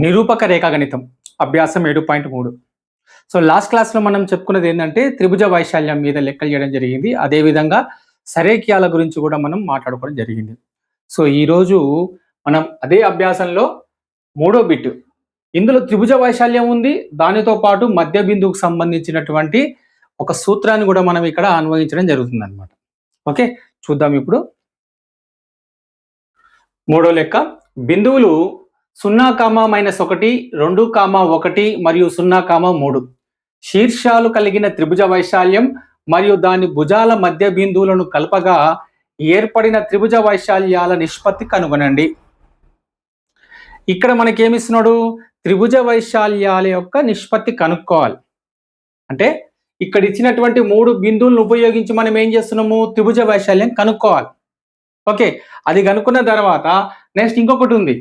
నిరూపక రేఖాగణితం అభ్యాసం 7.3. So last క్లాస్లో మనం చెప్పుకున్నది ఏంటంటే త్రిభుజ వైశాల్యం మీద లెక్కలు చేయడం జరిగింది. అదేవిధంగా సరేఖ్యాల గురించి కూడా మనం మాట్లాడుకోవడం జరిగింది. సో ఈరోజు మనం అదే అభ్యాసంలో 3వ బిట్, ఇందులో త్రిభుజ వైశాల్యం ఉంది, దానితో పాటు మధ్య బిందువుకు సంబంధించినటువంటి ఒక సూత్రాన్ని కూడా మనం ఇక్కడ అన్వయించడం జరుగుతుంది అనమాట. ఓకే, చూద్దాం ఇప్పుడు. 3వ లెక్క, బిందువులు 0, -1, 2, 1 మరియు 0, 3 శీర్షాలు కలిగిన త్రిభుజ వైశాల్యం మరియు దాని భుజాల మధ్య బిందువులను కలపగా ఏర్పడిన త్రిభుజ వైశాల్యాల నిష్పత్తి కనుగొనండి. ఇక్కడ మనకేమిస్తున్నాడు? త్రిభుజ వైశాల్యాల యొక్క నిష్పత్తి కనుక్కోవాలి. అంటే ఇక్కడ ఇచ్చినటువంటి 3 బిందువులను ఉపయోగించి మనం ఏం చేస్తున్నాము? త్రిభుజ వైశాల్యం కనుక్కోవాలి. ఓకే, అది కనుక్కున్న తర్వాత నెక్స్ట్ ఇంకొకటి ఉంది,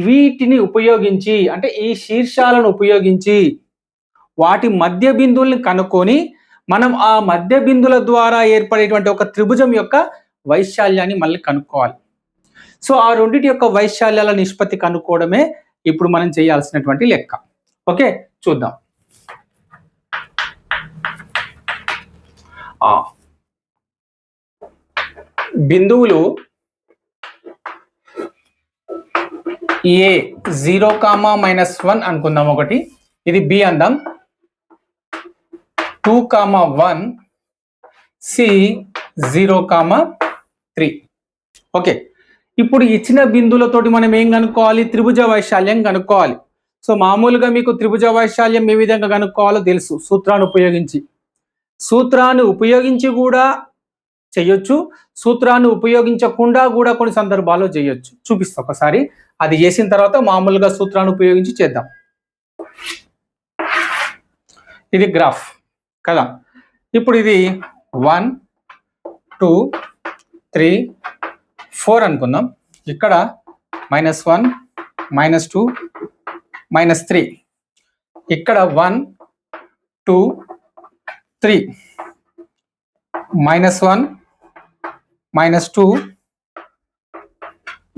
వీటిని ఉపయోగించి అంటే ఈ శీర్షాలను ఉపయోగించి వాటి మధ్య బిందువుల్ని కనుక్కొని మనం ఆ మధ్య బిందువుల ద్వారా ఏర్పడేటువంటి ఒక త్రిభుజం యొక్క వైశాల్యాన్ని మళ్ళీ కనుక్కోవాలి. సో ఆ రెండింటి యొక్క వైశాల్యాల నిష్పత్తి కనుక్కోవడమే ఇప్పుడు మనం చేయాల్సినటువంటి లెక్క. ఓకే, చూద్దాం. బిందువులు ఏ 0, -1 అనుకుందాం ఒకటి, ఇది బి అందాం, 2, 1, సి 0, 3. ఓకే, ఇప్పుడు ఇచ్చిన బిందువులతోటి మనం ఏం కనుక్కోవాలి? త్రిభుజ వైశాల్యం కనుక్కోవాలి. సో మామూలుగా మీకు త్రిభుజ వైశాల్యం ఏ విధంగా కనుక్కోవాలో తెలుసు, సూత్రాన్ని ఉపయోగించి కూడా చేయొచ్చు, సూత్రాన్ని ఉపయోగించకుండా కూడా కొన్ని సందర్భాల్లో చేయొచ్చు. చూపిస్తా ఒకసారి, అది చేసిన తర్వాత మామూలుగా సూత్రాన్ని ఉపయోగించి చేద్దాం. ఇది గ్రాఫ్ కదా, ఇప్పుడు ఇది 1, 2, 3, 4 అనుకుందాం. ఇక్కడ -1, -2, -3, ఇక్కడ 1, 2, 3, -1, -2,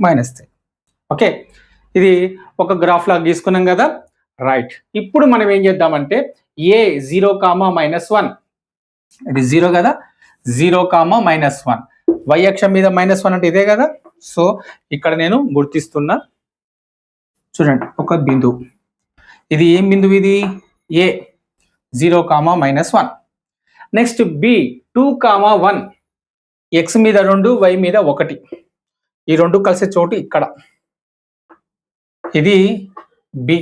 -3. ఓకే, ఇది ఒక గ్రాఫ్ లాగా గీసుకున్నాం కదా, రైట్. ఇప్పుడు మనం ఏం చేద్దామంటే ఏ 0, -1, ఇది 0 కదా, 0, -1, y అక్షం మీద -1 అంటే ఇదే కదా. సో ఇక్కడ నేను గుర్తిస్తున్నా, చూడండి ఒక బిందువు, ఇది ఏం బిందువు? ఇది ఏ 0, -1. నెక్స్ట్ బి 2, 1, x మీద 2, y మీద 1, ఈ రెండు కలిసే చోటు ఇక్కడ, ఇది బి.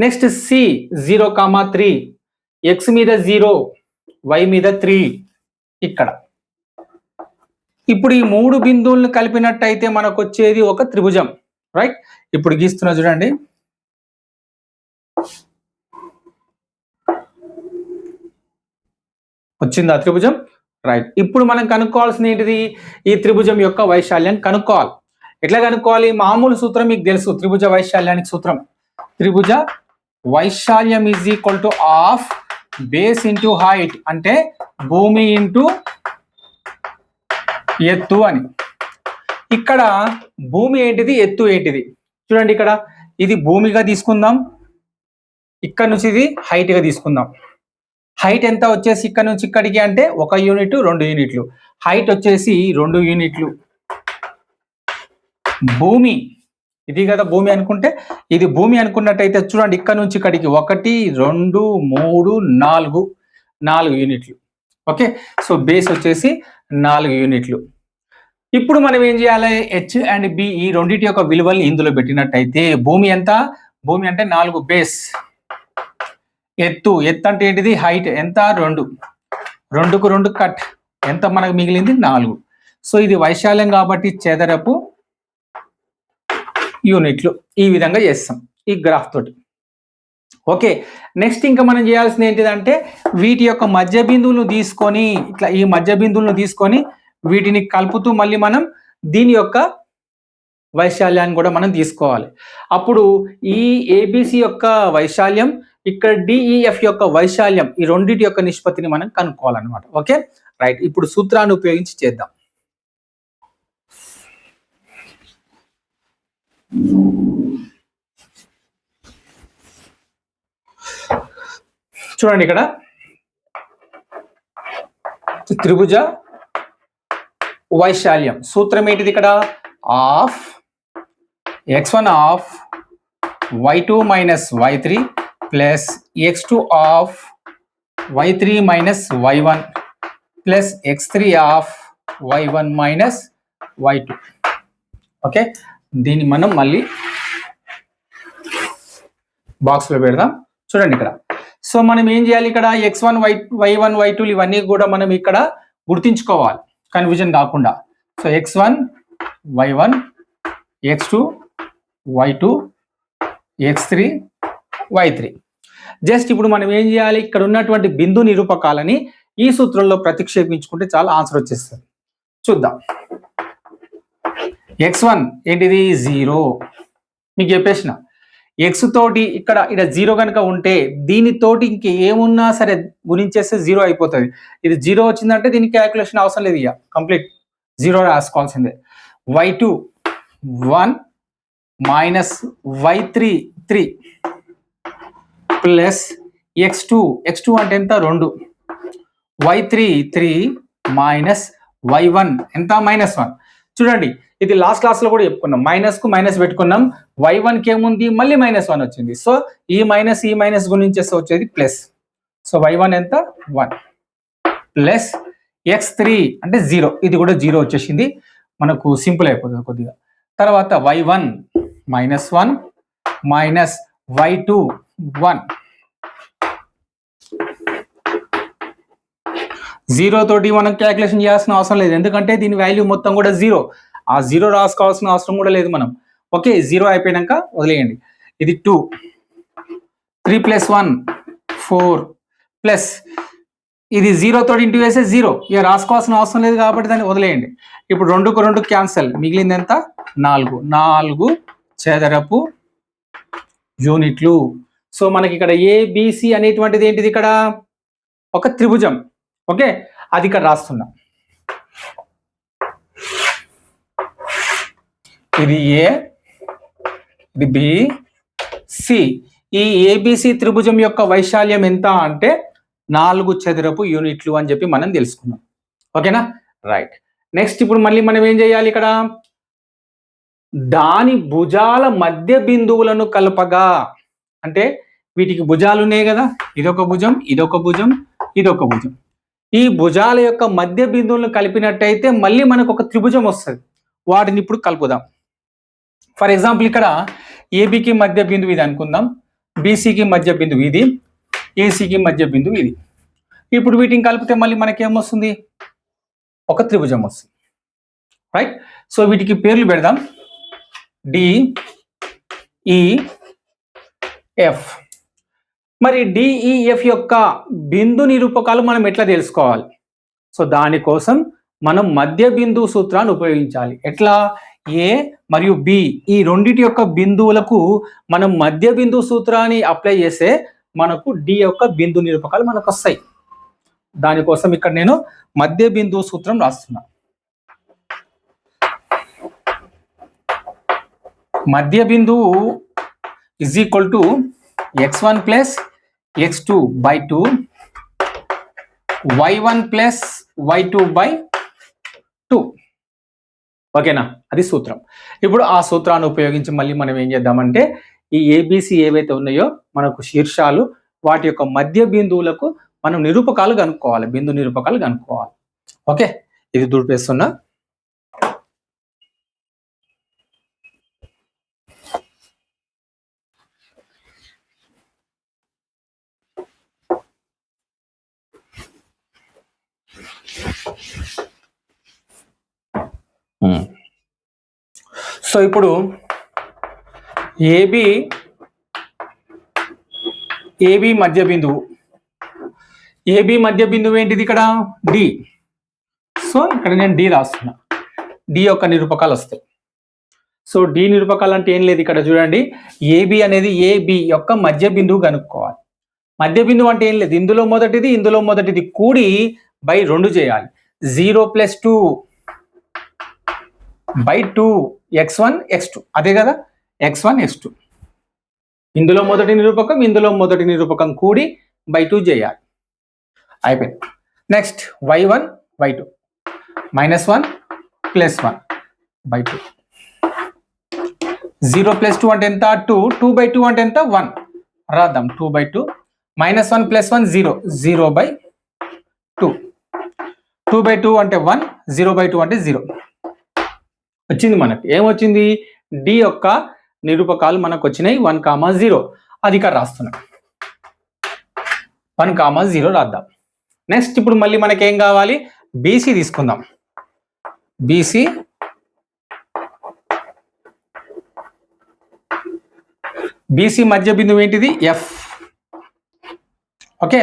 నెక్స్ట్ సి 0, 3, x మీద 0, y మీద 3 ఇక్కడ. ఇప్పుడు ఈ 3 బిందువులను కలిపినట్టయితే మనకు వచ్చేది ఒక త్రిభుజం, రైట్. ఇప్పుడు గీస్తున్నా చూడండి, వచ్చిందా త్రిభుజం? రైట్. ఇప్పుడు మనం కనుక్కోవాల్సింది ఏంటిది? ఈ త్రిభుజం యొక్క వైశాల్యం కనుక్కోవాలి. ఎట్లా కనుక్కోవాలి? మామూలు సూత్రం మీకు తెలుసు, త్రిభుజ వైశాల్యానికి సూత్రం, త్రిభుజ వైశాల్యం is equal to half base into height, అంటే భూమి ఇంటూ ఎత్తు అని. ఇక్కడ భూమి ఏంటిది, ఎత్తు ఏంటిది? చూడండి, ఇక్కడ ఇది భూమిగా తీసుకుందాం, ఇక్కడ నుంచి ఇది హైట్ గా తీసుకుందాం. హైట్ ఎంత వచ్చేసి ఇక్కడ నుంచి ఇక్కడికి అంటే 1 యూనిట్ 2 యూనిట్లు, హైట్ వచ్చేసి 2 యూనిట్లు. భూమి ఇది కదా భూమి అనుకుంటే, ఇది భూమి అనుకున్నట్టయితే చూడండి, ఇక్కడ నుంచి ఇక్కడికి 1, 2, 3, 4 యూనిట్లు. ఓకే, సో బేస్ వచ్చేసి 4 యూనిట్లు. ఇప్పుడు మనం ఏం చేయాలి? హెచ్ అండ్ బి ఈ రెండింటి యొక్క విలువల్ని ఇందులో పెట్టినట్టయితే భూమి ఎంత? భూమి అంటే 4, బేస్, ఎత్తు అంటే ఏంటిది? హైట్ ఎంత? 2, 2కు 2 కట్, ఎంత మనకు మిగిలింది? 4. సో ఇది వైశాల్యం కాబట్టి చదరపు యూనిట్లు. ఈ విధంగా చేస్తాం ఈ గ్రాఫ్ తోటి. ఓకే, నెక్స్ట్ ఇంకా మనం చేయాల్సింది ఏంటిదంటే వీటి యొక్క మధ్య బిందువులను తీసుకొని, ఇట్లా ఈ మధ్య బిందువులను తీసుకొని వీటిని కలుపుతూ మళ్ళీ మనం దీని యొక్క వైశాల్యాన్ని కూడా మనం తీసుకోవాలి. అప్పుడు ఈ ఏబిసి యొక్క వైశాల్యం, ఇక్కడ డిఈఎఫ్ యొక్క వైశాల్యం, ఈ రెండింటి యొక్క నిష్పత్తిని మనం కనుక్కోవాలన్నమాట. Okay, right. ఇప్పుడు సూత్రాన్ని ఉపయోగించి చేద్దాం. చూడండి ఇక్కడ త్రిభుజ వైశాల్యం సూత్రం ఏంటిది ఇక్కడ of x1 of y2 minus y3 plus x2 of y3 minus y1 plus x3 of y1 minus y2. Okay, దీన్ని మనం మళ్ళీ బాక్స్లో పెడదాం. చూడండి ఇక్కడ సో మనం ఏం చేయాలి, ఇక్కడ x1 y1 y2 ఇవన్నీ కూడా మనం ఇక్కడ గుర్తించుకోవాలి కన్ఫ్యూజన్ కాకుండా. So x1 y1 x2 y2 x3 y3. Just ఇప్పుడు మనం ఏం చేయాలి, ఇక్కడ ఉన్నటువంటి బిందు నిరూపకాలని ఈ సూత్రంలో ప్రతిక్షేపించుకుంటే చాలా ఆన్సర్ వచ్చేస్తుంది. చూద్దాం. x1 ఏంటిది 0, మీకు చెప్పేసిన ఎక్స్ తోటి ఇక్కడ 0 కనుక ఉంటే దీనితోటి ఇంకేమున్నా సరే గుణించేస్తే 0 అయిపోతుంది. ఇది 0 వచ్చిందంటే దీనికి క్యాల్కులేషన్ అవసరం లేదు, ఇక complete 0 రాసుకోవాల్సిందే. y2 1 minus y3 3 plus x2 అంటే ఎంత 2 y3 3 మైనస్ y1 ఎంత -1. చూడండి ఇది లాస్ట్ క్లాస్ లో కూడా చెప్పుకున్నాం, మైనస్ కు మైనస్ పెట్టుకున్నాం, y1 కి ఏముంది మళ్ళీ -1 వచ్చింది. సో ఈ మైనస్ గుణించేస్తే వచ్చేది ప్లస్. సో y1 ఎంత 1 ప్లస్ x3 అంటే 0, ఇది కూడా 0 వచ్చేసింది, మనకు సింపుల్ అయిపోతుంది కొద్దిగా. తర్వాత y1 -1 మైనస్ y2 1. 0 తోటి మనం క్యాల్కులేషన్ చేయాల్సిన అవసరం లేదు, ఎందుకంటే దీని వాల్యూ మొత్తం కూడా 0. ఆ 0 రాసుకోవాల్సిన అవసరం కూడా లేదు మనం. ఓకే, 0 అయిపోయాక వదిలేయండి. ఇది 2 3 ప్లస్ 1 4 ప్లస్ ఇది 0 తోటి ఇంటూ వేసే 0, ఇక రాసుకోవాల్సిన అవసరం లేదు కాబట్టి దాన్ని వదిలేయండి. ఇప్పుడు 2కు 2 క్యాన్సల్, మిగిలింది ఎంత 4 చదరపు యూనిట్లు. సో మనకి ఇక్కడ ఏబిసి అనేటువంటిది ఏంటిది, ఇక్కడ ఒక త్రిభుజం. ఓకే, అది ఇక్కడ రాస్తున్నా. ఇది ఏ, ఇది బి, సి. ఈ ఏబిసి త్రిభుజం యొక్క వైశాల్యం ఎంత అంటే 4 చదరపు యూనిట్లు అని చెప్పి మనం తెలుసుకున్నాం. ఓకేనా, రైట్. నెక్స్ట్ ఇప్పుడు మళ్ళీ మనం ఏం చేయాలి, ఇక్కడ దాని భుజాల మధ్య బిందువులను కలపగా, అంటే వీటికి భుజాలు ఉన్నాయి కదా, ఇదొక భుజం ఇదొక భుజం ఇదొక భుజం. ఈ భుజాల యొక్క మధ్య బిందువులను కలిపినట్టయితే మళ్ళీ మనకు ఒక త్రిభుజం వస్తుంది. వాటిని ఇప్పుడు కలుపుదాం. ఫర్ ఎగ్జాంపుల్ ఇక్కడ ఏబికి మధ్య బిందువు ఇది అనుకుందాం, బీసీకి మధ్య బిందువు ఇది, ఏసీకి మధ్య బిందువు ఇది. ఇప్పుడు వీటిని కలిపితే మళ్ళీ మనకి ఏమొస్తుంది, ఒక త్రిభుజం వస్తుంది. రైట్. సో వీటికి పేర్లు పెడదాం, డిఈఎఫ్. మరి డిఈఎఫ్ యొక్క బిందు నిరూపకాలు మనం ఎట్లా తెలుసుకోవాలి? సో దానికోసం మనం మధ్య బిందువు సూత్రాన్ని ఉపయోగించాలి. ఎట్లా, ఏ మరియు బి ఈ రెండిటి యొక్క బిందువులకు మనం మధ్య బిందువు సూత్రాన్ని అప్లై చేస్తే మనకు డి యొక్క బిందు నిరూపకాలు మనకు వస్తాయి. దానికోసం ఇక్కడ నేను మధ్య బిందువు సూత్రం రాస్తున్నా. మధ్య బిందువు is equal to x1 plus x2 by 2 y1 plus y2 by 2. ఓకేనా, అది సూత్రం. ఇప్పుడు ఆ సూత్రాన్ని ఉపయోగించి మళ్ళీ మనం ఏం చేద్దామంటే ఈ ఏబిసి ఏవైతే ఉన్నాయో మనకు శీర్షాలు, వాటి యొక్క మధ్య బిందువులకు మనం నిరూపకాలు కనుక్కోవాలి, బిందు నిరూపకాలు కనుక్కోవాలి. ఓకే, ఇది దుడిపేస్తున్నా. సో ఇప్పుడు ఏబి మధ్య బిందువు, ఏబి మధ్య బిందువు ఏంటిది ఇక్కడ డి. సో ఇక్కడ నేను డి రాస్తున్నా, డి యొక్క నిరూపకాలు వస్తాయి. సో డి నిరూపకాలు అంటే ఏం లేదు, ఇక్కడ చూడండి ఏబి అనేది ఏబి యొక్క మధ్య బిందువు కనుక్కోవాలి. మధ్య బిందువు అంటే ఏం లేదు, ఇందులో మొదటిది కూడి బై 2 చేయాలి. 0 ప్లస్ 2 బై 2 x1 x2, అదే కదా x1 x2. ఇందులో మొదటి నిరూపకం కూడి 2 చేయాలి. అయిపోయింది. Next y1 y2 -1 +1 /2. 0 + 2 అంటే ఎంత? 2. 2/2 అంటే ఎంత? 1. రాద్దాం. 2/2 -1 +1 0. 0/2. 2/2 అంటే 1. 0/2 అంటే 0. వచ్చింది మనకి. ఏమొచ్చింది? డి యొక్క నిరూపకాలు మనకు వచ్చినాయి 1, 0. అది ఇక్కడ రాస్తున్నాం. 1, 0 రాద్దాం. నెక్స్ట్ ఇప్పుడు మళ్ళీ మనకి ఏం కావాలి? బీసీ తీసుకుందాం. బీసీ మధ్య బిందువు ఏంటిది? ఎఫ్. ఓకే,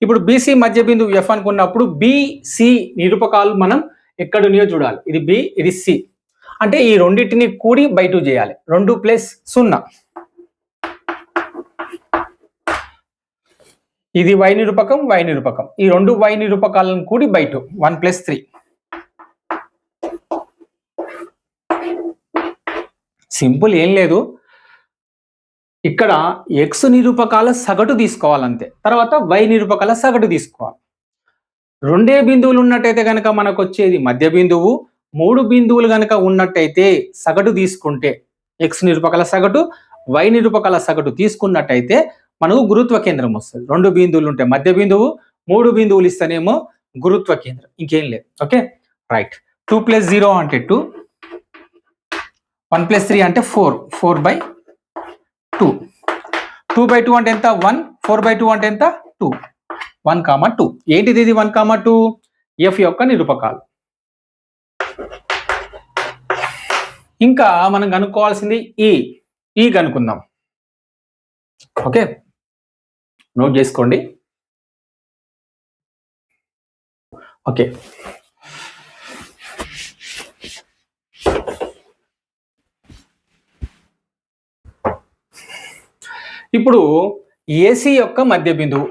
ఇప్పుడు బీసీ మధ్య బిందువు ఎఫ్ అనుకున్నప్పుడు బిసి నిరూపకాలు మనం ఎక్కడున్నాయో చూడాలి. ఇది బి, ఇది సి. అంటే ఈ రెండింటిని కూడి /2 చేయాలి. 2 + 0. ఇది y నిరూపకం, y నిరూపకం. ఈ రెండు y నిరూపకాలను కూడి /2. 1 + 3. సింపుల్, ఏం లేదు. ఇక్కడ x నిరూపకాల సగటు తీసుకోవాలంతే. తర్వాత y నిరూపకాల సగటు తీసుకోవాలి. రెండే బిందువులు ఉన్నట్టయితే కనుక మనకు వచ్చేది మధ్య బిందువు. 3 బిందువులు కనుక ఉన్నట్టయితే సగటు తీసుకుంటే x నిరూపకాల సగటు, y నిరూపకాల సగటు తీసుకున్నట్టయితే మనకు గురుత్వ కేంద్రం వస్తుంది. 2 బిందువులు ఉంటే మధ్య బిందువు, 3 బిందువులు ఇస్తేనేమో గురుత్వ కేంద్రం. ఇంకేం లేదు. Okay, right. 2 + 0 అంటే 2. 1 + 3 అంటే 4. 4/2. 2/2 అంటే ఎంత? 1. 4/2 అంటే ఎంత? 2. 1, 2. ఏంటిది ఇది? 1, 2 ఎఫ్ యొక్క నిరూపకాలు. ఇంకా మనం కనుక్కోవాల్సింది ఈ కనుక్కుందాం. ఓకే, నోట్ చేసుకోండి. ఓకే, ఇప్పుడు ఏసీ యొక్క మధ్య బిందువు.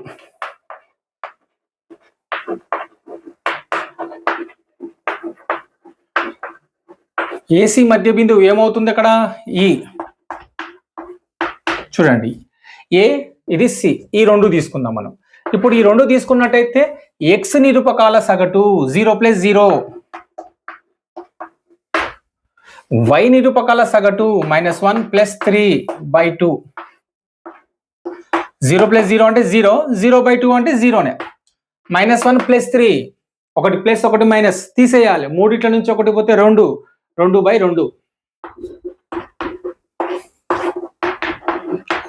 ఏసీ మధ్య బిందువు ఏమవుతుంది అక్కడ? ఈ చూడండి, ఏ, ఇది సి. ఈ రెండు తీసుకుందాం మనం. ఇప్పుడు ఈ రెండు తీసుకున్నట్టయితే x నిరూపకాల సగటు 0 + 0. y నిరూపకాల సగటు -1 + 3/2. 0 + 0 అంటే 0. 0/2 అంటే 0నే. -1 + 3. 1 + 1 మైనస్ తీసేయాలి. మూడిట్ల నుంచి ఒకటి పోతే 2. 2/2.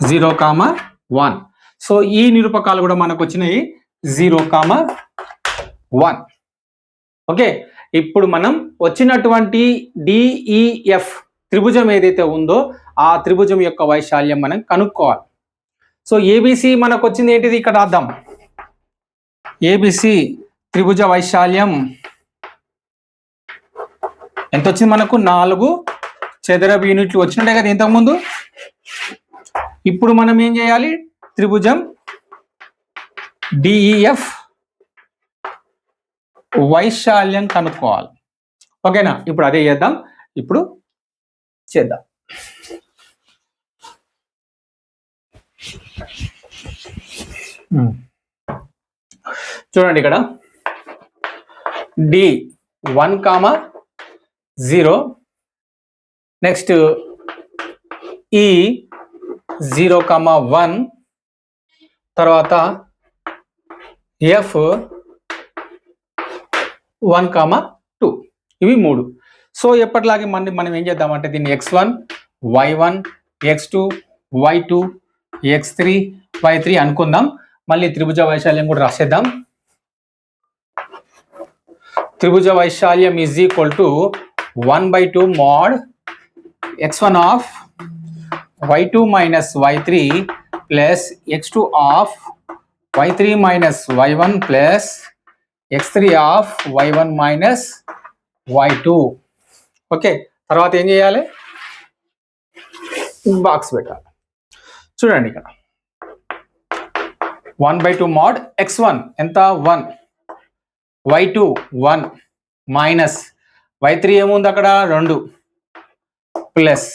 0, 1. సో ఈ నిరూపకాలు కూడా మనకు వచ్చినాయి 0, 1. ఓకే, ఇప్పుడు మనం వచ్చినటువంటి డిఈఎఫ్ త్రిభుజం ఏదైతే ఉందో ఆ త్రిభుజం యొక్క వైశాల్యం మనం కనుక్కోవాలి. సో ఏబిసి మనకు వచ్చింది ఏంటిది? ఇక్కడ రాద్దాం. ఏబిసి త్రిభుజ వైశాల్యం ఎంత వచ్చింది మనకు? 4 చదరపు యూనిట్లు వచ్చినట్టే కదా ఇంతకుముందు. ఇప్పుడు మనం ఏం చేయాలి? త్రిభుజం డిఈఎఫ్ వైశాల్యం కనుక్కోవాలి. ఓకేనా? ఇప్పుడు అదే చేద్దాం. ఇప్పుడు చేద్దాం. చూడండి, ఇక్కడ డి 1, 0. నెక్స్ట్ ఈ 0, 1. తర్వాత ఎఫ్ 1, 2. ఇవి 3. సో ఎప్పటిలాగే మనం ఏం చేద్దామంటే దీన్ని x1, y1, x2, y2, x3, y3 అనుకుందాం. మళ్ళీ త్రిభుజ వైశాల్యం కూడా రాసేద్దాం. త్రిభుజ వైశాల్యం = 1/2 mod x1 of y2 - y3 plus x2 of y3 - y1 plus x3 of y1 - y2. Okay, తర్వాత ఏం చేయాలి? బాక్స్ పెట్టాలి. చూడండి, ఇక్కడ 1/2 mod x1 ఎంత? 1. y2 1 మైనస్ y3 ఏముంది అక్కడ? 2 plus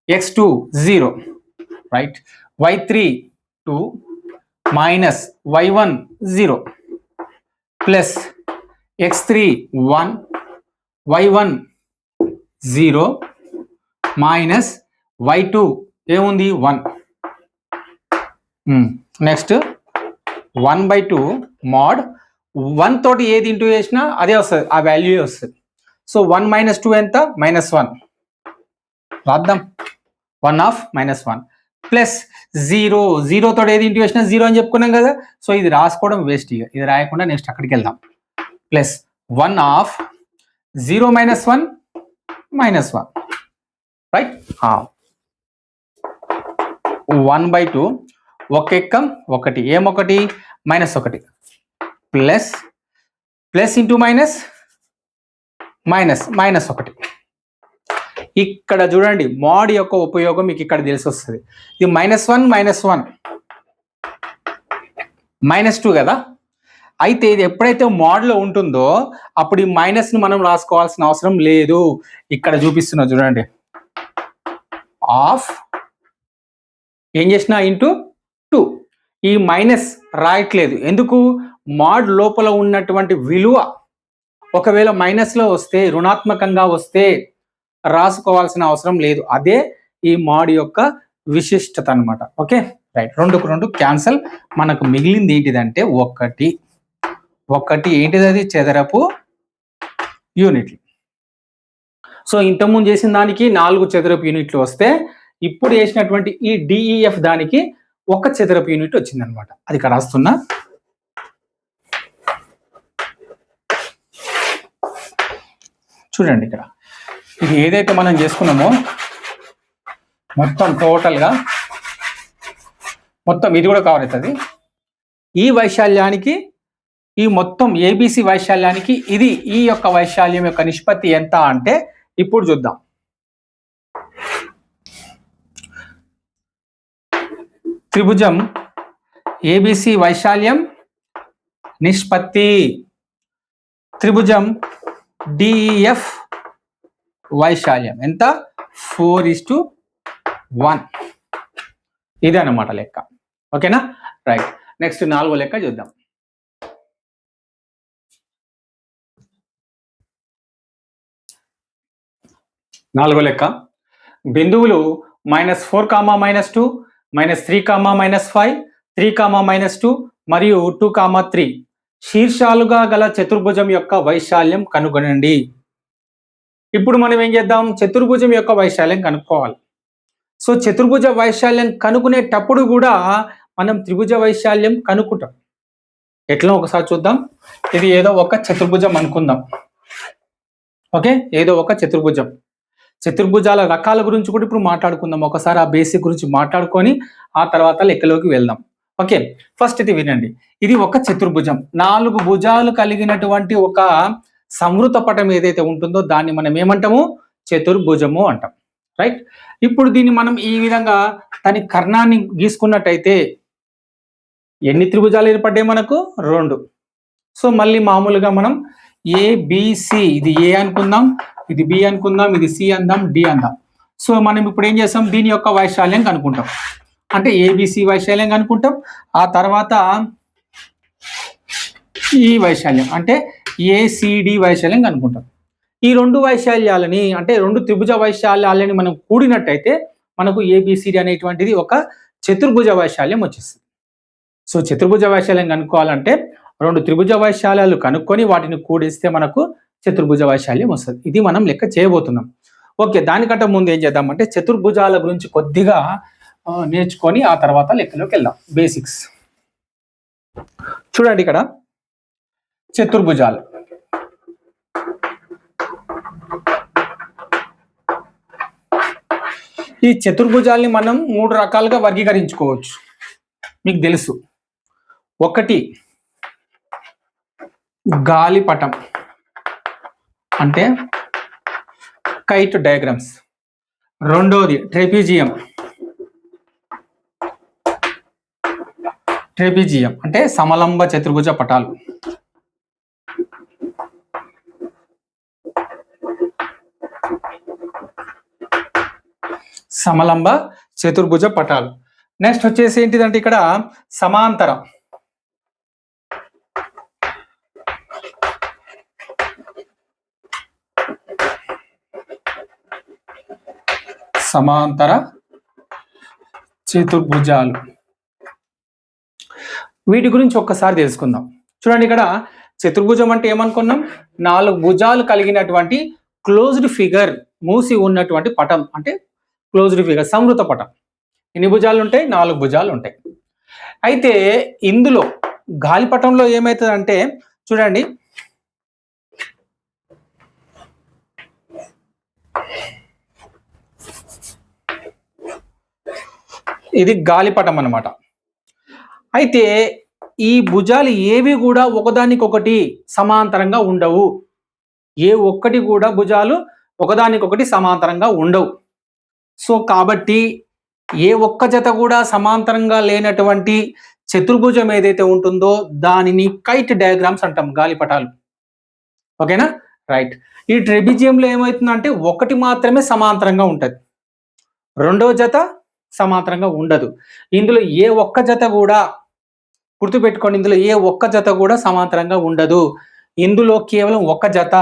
x2 0. Right. y3 2 minus y1 0 plus x3 1 y1 0 minus y2 ఏముంది 1. నెక్స్ట్ 1/2 mod 1 తోటి ఏది ఇంటూ చేసినా అదే వస్తుంది, ఆ వాల్యూ వస్తుంది. సో 1 - 2 ఎంత? -1. రాద్దాం. 1 ఆఫ్ -1 ప్లస్ 0 తోటి ఏది ఇంటూ చేసినా 0 అని చెప్పుకున్నాం కదా. సో ఇది రాసుకోవడం వేస్ట్, ఇక ఇది రాయకుండా నెక్స్ట్ అక్కడికి వెళ్దాం. Plus 1 of 0 - 1 -1 right. 1/2 ఒక ఎక్కం ఒకటి, ఏమొకటి -1 plus plus into minus minus -1. ఇక్కడ చూడండి మోడ్ యొక్క ఉపయోగం మీకు ఇక్కడ తెలిసి వస్తుంది. ఇది -1 -1 -2 కదా. అయితే ఇది ఎప్పుడైతే మోడ్లో ఉంటుందో అప్పుడు ఈ మైనస్ని మనం రాసుకోవాల్సిన అవసరం లేదు. ఇక్కడ చూపిస్తున్నా చూడండి, ఆఫ్ ఏం చేసిన ఇంటూ 2. ఈ మైనస్ రాయట్లేదు ఎందుకు? మోడ్ లోపల ఉన్నటువంటి విలువ ఒకవేళ మైనస్లో వస్తే, రుణాత్మకంగా వస్తే రాసుకోవాల్సిన అవసరం లేదు. అదే ఈ మోడ్ యొక్క విశిష్టత అనమాట. Okay right. 2కు 2 క్యాన్సల్. మనకు మిగిలింది ఏంటిదంటే 1 ఏంటిది? అది చదరపు యూనిట్లు. సో ఇంతకుముందు చేసిన దానికి 4 చదరపు యూనిట్లు వస్తే, ఇప్పుడు చేసినటువంటి ఈ డిఈఎఫ్ దానికి 1 చదరపు యూనిట్ వచ్చింది అనమాట. అది ఇక్కడ రాస్తున్నా. చూడండి ఇక్కడ ఇది ఏదైతే మనం చేసుకున్నామో మొత్తం టోటల్గా మొత్తం ఇది కూడా కవర్ అవుతుంది. ఈ వైశాల్యానికి, ఈ మొత్తం ఏబిసి వైశాల్యానికి ఇది ఈ యొక్క వైశాల్యం యొక్క నిష్పత్తి ఎంత అంటే ఇప్పుడు చూద్దాం. త్రిభుజం ఏబిసి వైశాల్యం నిష్పత్తి, త్రిభుజం డిఈఎఫ్ వైశాల్యం ఎంత? 4:1. ఇదే అన్నమాట లెక్క. ఓకేనా రైట్. నెక్స్ట్ 4వ లెక్క చూద్దాం. నాలుగో లెక్క, బిందువులు -4, -2, -3, -5, 3, -2 మరియు 2, 3 శీర్షాలుగా గల చతుర్భుజం యొక్క వైశాల్యం కనుగొనండి. ఇప్పుడు మనం ఏం చేద్దాం? చతుర్భుజం యొక్క వైశాల్యం కనుక్కోవాలి. సో చతుర్భుజ వైశాల్యం కనుక్కునేటప్పుడు కూడా మనం త్రిభుజ వైశాల్యం కనుక్కుంటాం. ఎట్లా ఒకసారి చూద్దాం. ఇది ఏదో ఒక చతుర్భుజం అనుకుందాం. ఓకే, ఏదో ఒక చతుర్భుజం. చతుర్భుజాల రకాల గురించి కూడా ఇప్పుడు మాట్లాడుకుందాం. ఒకసారి ఆ బేసిక్ గురించి మాట్లాడుకొని ఆ తర్వాత లెక్కలోకి వెళ్దాం. ఓకే, ఫస్ట్ ఇది వినండి. ఇది ఒక చతుర్భుజం, 4 భుజాలు కలిగినటువంటి ఒక సంవృత పటం ఏదైతే ఉంటుందో దాన్ని మనం ఏమంటాము? చతుర్భుజము అంటాం. రైట్. ఇప్పుడు దీన్ని మనం ఈ విధంగా దాని కర్ణాన్ని గీసుకున్నట్టయితే ఎన్ని త్రిభుజాలు ఏర్పడ్డాయి మనకు? 2. సో మళ్ళీ మామూలుగా మనం ఏబిసి, ఇది ఏ అనుకుందాం, ఇది బి అనుకుందాం, ఇది సి అందాం, డి అందాం. సో మనం ఇప్పుడు ఏం చేస్తాం? దీని యొక్క వైశాల్యం కనుక్కుంటాం. అంటే ఏబిసి వైశాల్యం కనుక్కుంటాం. ఆ తర్వాత ఈ వైశాల్యం అంటే ఏసిడి వైశాల్యం కనుక్కుంటాం. ఈ 2 వైశాల్యాలని అంటే 2 త్రిభుజ వైశాల్యాలని మనం కూడినట్టయితే మనకు ఏబిసిడి అనేటువంటిది ఒక చతుర్భుజ వైశాల్యం వచ్చేస్తుంది. సో చతుర్భుజ వైశాల్యం కనుక్కోవాలంటే 2 త్రిభుజ వైశాల్యాలు కనుక్కొని వాటిని కూడిస్తే మనకు చతుర్భుజ వైశాల్యం వస్తుంది. ఇది మనం లెక్క చేయబోతున్నాం. ఓకే, దానికంటే ముందు ఏం చేద్దామంటే చతుర్భుజాల గురించి కొద్దిగా నేర్చుకొని ఆ తర్వాత లెక్కలోకి వెళ్దాం. బేసిక్స్ చూడండి. ఇక్కడ చతుర్భుజాలు, ఈ చతుర్భుజాల్ని మనం 3 రకాలుగా వర్గీకరించుకోవచ్చు. మీకు తెలుసు, ఒకటి గాలిపటం అంటే కైట్ డయాగ్రామ్స్, రెండోది ట్రెపిజియం అంటే సమలంబ చతుర్భుజ పటాలు, సమలంబ చతుర్భుజ పటాలు. నెక్స్ట్ వచ్చేసి ఏంటిదంటే ఇక్కడ సమాంతరం. సమాంతర చతుర్భుజాలు, వీటి గురించి ఒక్కసారి తెలుసుకుందాం. చూడండి, ఇక్కడ చతుర్భుజం అంటే ఏమనుకున్నాం? 4 భుజాలు కలిగినటువంటి క్లోజ్డ్ ఫిగర్, మూసి ఉన్నటువంటి పటం అంటే క్లోజ్డ్ ఫిగర్, సంవృత పటం. ఎన్ని భుజాలు ఉంటాయి? 4 భుజాలు ఉంటాయి. అయితే ఇందులో గాలిపటంలో ఏమవుతుందంటే చూడండి, ఇది గాలిపటం అన్నమాట. అయితే ఈ భుజాలు ఏవి కూడా ఒకదానికొకటి సమాంతరంగా ఉండవు. ఏ ఒక్కటి కూడా భుజాలు ఒకదానికొకటి సమాంతరంగా ఉండవు. సో కాబట్టి ఏ ఒక్క జత కూడా సమాంతరంగా లేనటువంటి చతుర్భుజం ఏదైతే ఉంటుందో దానిని కైట్ డయాగ్రామ్స్ అంటాం, గాలిపటాలు. ఓకేనా? రైట్. ఈ ట్రెబిజియంలో ఏమవుతుందంటే ఒకటి మాత్రమే సమాంతరంగా ఉంటుంది, రెండో జత సమాంతరంగా ఉండదు. ఇందులో ఏ ఒక్క జత కూడా, గుర్తుపెట్టుకోండి, ఇందులో ఏ ఒక్క జత కూడా సమాంతరంగా ఉండదు. ఇందులో కేవలం ఒక జత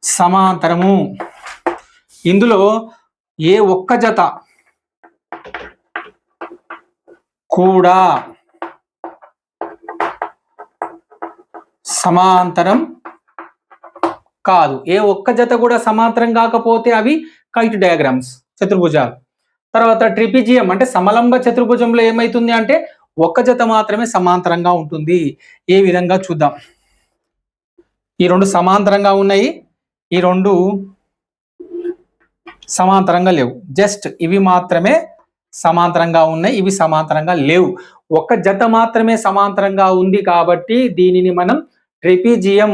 సమాంతరము. ఇందులో ఏ ఒక్క జత కూడా సమాంతరం కాదు. ఏ ఒక్క జత కూడా సమాంతరం కాకపోతే అవి కైట్ డయాగ్రామ్స్, చతుర్భుజాలు. తర్వాత ట్రిపిజియం అంటే సమలంబ చతుర్భుజంలో ఏమైతుంది అంటే ఒక్క జత మాత్రమే సమాంతరంగా ఉంటుంది. ఏ విధంగా చూద్దాం. ఈ రెండు సమాంతరంగా ఉన్నాయి, ఈ రెండు సమాంతరంగా లేవు. జస్ట్ ఇవి మాత్రమే సమాంతరంగా ఉన్నాయి, ఇవి సమాంతరంగా లేవు. ఒక జత మాత్రమే సమాంతరంగా ఉంది కాబట్టి దీనిని మనం ట్రెపిజియం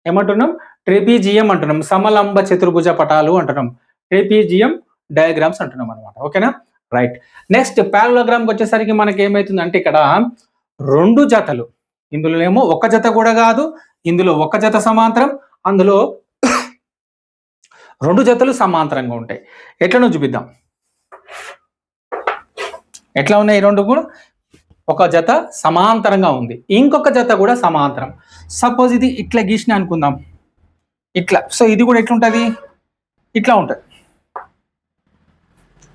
ఏమంటున్నాం? ట్రెపిజియం అంటున్నాం. సమలంబ చతుర్భుజ పటాలు అంటున్నాం, ట్రెపిజియం డయాగ్రామ్స్ అంటున్నాం అనమాట. ఓకేనా? రైట్. నెక్స్ట్ పారలోగ్రామ్కి వచ్చేసరికి మనకి ఏమవుతుంది అంటే ఇక్కడ 2 జతలు, ఇందులో ఏమో ఒక జత కూడా కాదు, ఇందులో ఒక జత సమాంతరం, అందులో 2 జతలు సమాంతరంగా ఉంటాయి. ఎట్లనో చూపిద్దాం. ఎట్లా ఉన్నాయి? 2 కూడా ఒక జత సమాంతరంగా ఉంది, ఇంకొక జత కూడా సమాంతరం. సపోజ్ ఇది ఇట్లా గీసిన అనుకుందాం, ఇట్లా. సో ఇది కూడా ఎట్లుంటుంది? ఇట్లా ఉంటుంది.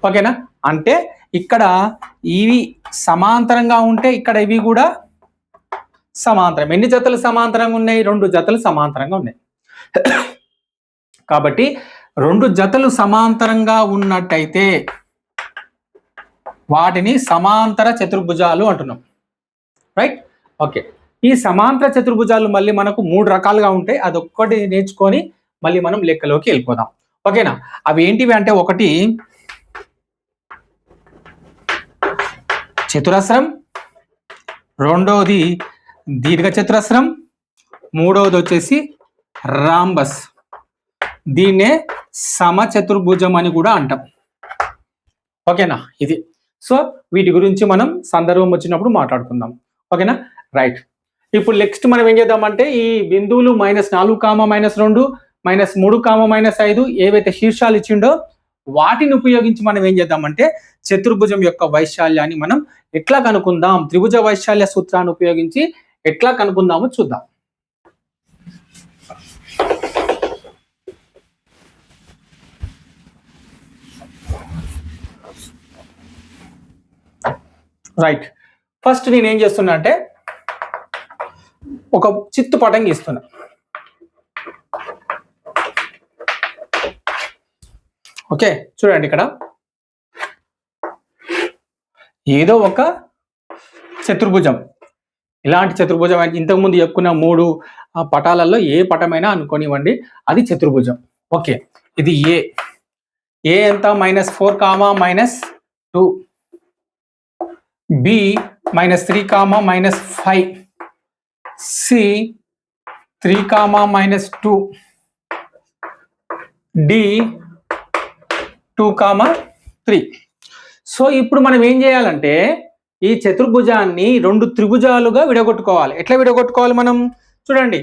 ఓకేనా? అంటే ఇక్కడ ఇవి సమాంతరంగా ఉంటే ఇక్కడ ఇవి కూడా సమాంతరం. ఎన్ని జతలు సమాంతరంగా ఉన్నాయి? 2 జతలు సమాంతరంగా ఉన్నాయి. కాబట్టి 2 జతలు సమాంతరంగా ఉన్నట్టయితే వాటిని సమాంతర చతుర్భుజాలు అంటున్నాం. రైట్? ఓకే. ఈ సమాంతర చతుర్భుజాలు మళ్ళీ మనకు 3 రకాలుగా ఉంటాయి. అదొక్కటి నేర్చుకొని మళ్ళీ మనం లెక్కలోకి వెళ్ళిపోదాం. ఓకేనా? అవి ఏంటివి అంటే, ఒకటి చతురస్రం, రెండోది దీర్ఘ చతురస్రం, మూడవది వచ్చేసి రాంబస్. దీన్నే సమచతుర్భుజం అని కూడా అంటాం. ఓకేనా? ఇది. సో వీటి గురించి మనం సందర్భం వచ్చినప్పుడు మాట్లాడుకుందాం. ఓకేనా? రైట్. ఇప్పుడు నెక్స్ట్ మనం ఏం చేద్దామంటే ఈ బిందువులు -4, -2, -3, -5 ఏవైతే శీర్షాలు ఇచ్చిండో వాటిని ఉపయోగించి మనం ఏం చేద్దామంటే చతుర్భుజం యొక్క వైశాల్యాన్ని మనం ఎట్లా కనుక్కుందాం, త్రిభుజ వైశాల్య సూత్రాన్ని ఉపయోగించి ఎట్లా కనుక్కుందామో చూద్దాం. రైట్. ఫస్ట్ నేను ఏం చేస్తున్నా అంటే ఒక చిత్తు పటం గీస్తున్నా. ఓకే, చూడండి, ఇక్కడ ఏదో ఒక చతుర్భుజం, ఇలాంటి చతుర్భుజం ఇంతకుముందు చెప్పుకున్న 3 పటాలలో ఏ పటమైనా అనుకోనివ్వండి, అది చతుర్భుజం. ఓకే, ఇది ఏ ఎంత? -4, -2, B -3, -5, C 3, -2, D 2, 3. సో ఇప్పుడు మనం ఏం చేయాలంటే ఈ చతుర్భుజాన్ని 2 త్రిభుజాలుగా విడగొట్టుకోవాలి. ఎట్లా విడగొట్టుకోవాలి మనం? చూడండి,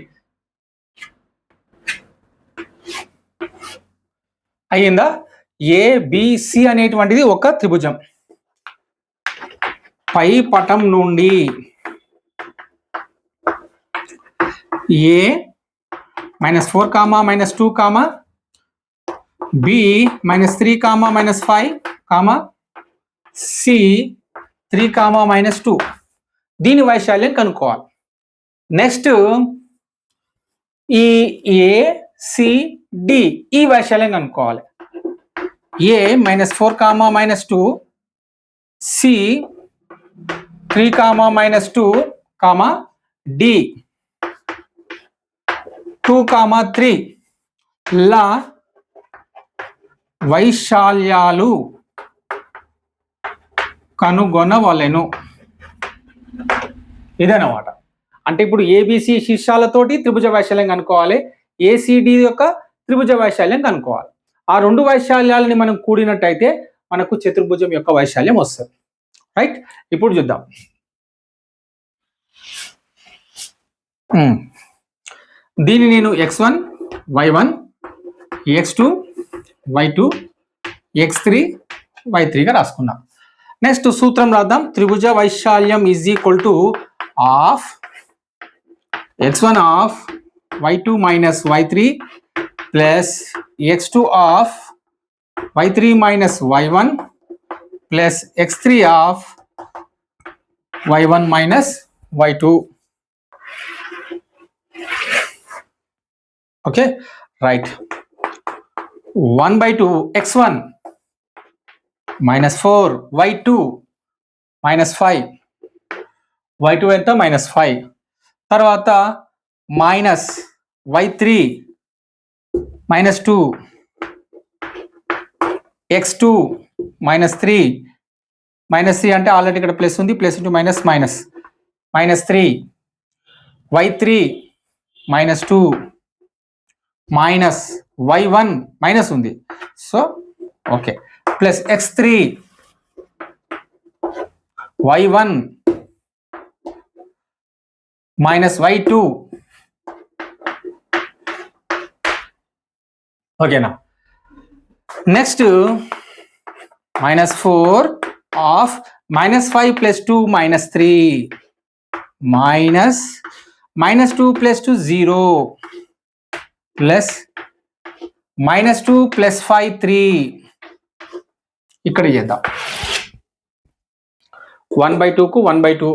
అయ్యిందా? ఏబిసి అనేటువంటిది ఒక త్రిభుజం. పై పటం నుండి ఏ -4, -2, బి -3, -5, సి 3, -2 దీని వైశాల్యం కనుక్కోవాలి. నెక్స్ట్ ఈ ఏసిడి ఈ వైశాల్యం కనుక్కోవాలి. ఏ -4, -2, సి 3, -2, డి 2, 3 ల వైశాల్యాలు కనుగొనవలెను. ఇదన్నమాట. అంటే ఇప్పుడు ఏబిసి శీర్షాలతోటి త్రిభుజ వైశాల్యం కనుక్కోవాలి, ఏసిడి యొక్క త్రిభుజ వైశాల్యం కనుక్కోవాలి. ఆ రెండు వైశాల్యాలని మనం కూడినట్టయితే మనకు చతుర్భుజం యొక్క వైశాల్యం వస్తుంది. రైట్, ఇప్పుడు చూద్దాం. దీన్ని నేను x1 y1 x2 y2 x3 y3గా రాసుకున్నా. నెక్స్ట్ సూత్రం రాద్దాం. త్రిభుజ వైశాల్యం is equal to of x1 of y2 minus y3 plus x2 of y3 minus y1 plus x3 of y1 minus y2. Okay, right. 1/2 x1 -4 y2 -5 y2 ఎంత -5. తర్వాత minus y3 -2 x2 -3 -3 అంటే already ఇక్కడ plus ఉంది, plus into minus -3 y3 -2 minus y1 minus ఉంది, so okay, plus x3 y1 minus y2. ఓకేనా. Next -4 of -5 + 2 -3 minus -2 + 2 0 plus -2 + 5 3. ఇక్కడ చేద్దాం. 1/2కు 1/2.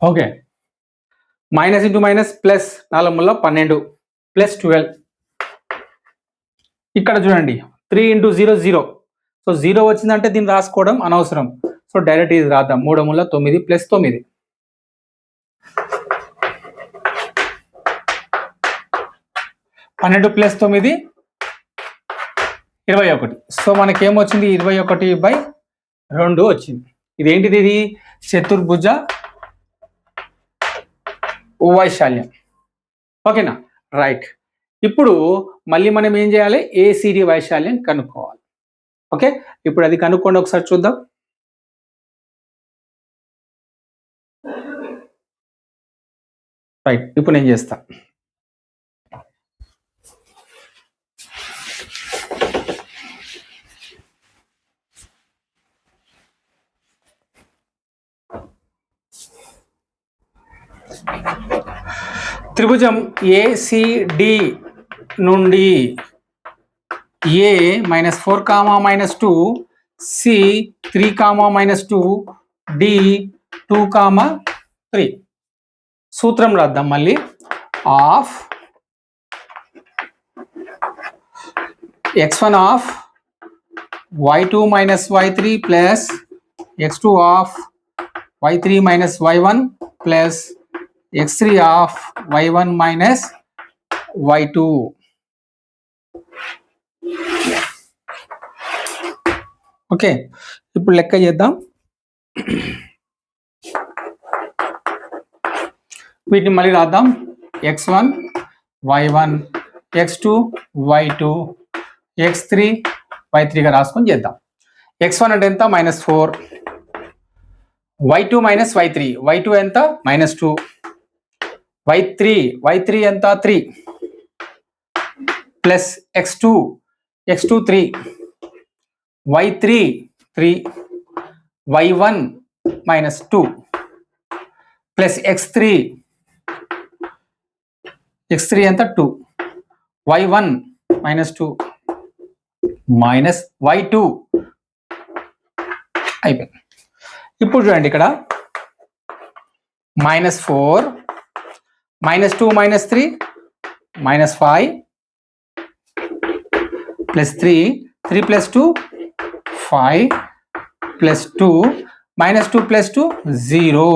Okay, minus into minus plus 4 ముళ్ళ 12 ప్లస్ 12. ఇక్కడ చూడండి 3 × 0 0. సో 0 వచ్చిందంటే దీన్ని రాసుకోవడం అనవసరం, సో డైరెక్ట్ ఇది రాద్దాం. 3 ముళ్ళ 9 ప్లస్ 9 12 ప్లస్ 9 21. సో మనకేమొచ్చింది 21/2 వచ్చింది. ఇదేంటిది? ఇది చతుర్భుజ వైశాల్యం. ఓకేనా, రైట్. ఇప్పుడు మళ్ళీ మనం ఏం చేయాలి? ఏసిడి వైశాల్యం కనుక్కోవాలి. ఓకే, ఇప్పుడు అది కనుక్కోండి, ఒకసారి చూద్దాం. రైట్, ఇప్పుడు నేను చేస్తా. త్రిభుజం ఏసిడి నుండి ఏ -4, -2 సి 3, -2 డి 2, 3. సూత్రం రాద్దాం మళ్ళీ. Of x1 of y2 - y3 plus x2 of y3 - y1 plus x3 of y1 minus y2. Okay, ఇప్పుడు లెక్క చేద్దాం. వీటిని మళ్ళీ రాద్దాం. x1 y1 x2 y2 x3 y3గా రాసుకొని చేద్దాం. x1 అంటే ఎంత? -4. y2 - y3 y2 ఎంత? -2. y3 ఎంత? 3. Plus x2 3, y3 3, y1 minus 2 plus x3 ఎంత 2, y1 మైనస్ 2 మైనస్ y2 అయిపోయింది. ఇప్పుడు చూడండి ఇక్కడ -4 -2 -3 -5 plus 3 plus 2 5 plus 2 -2 plus 2 0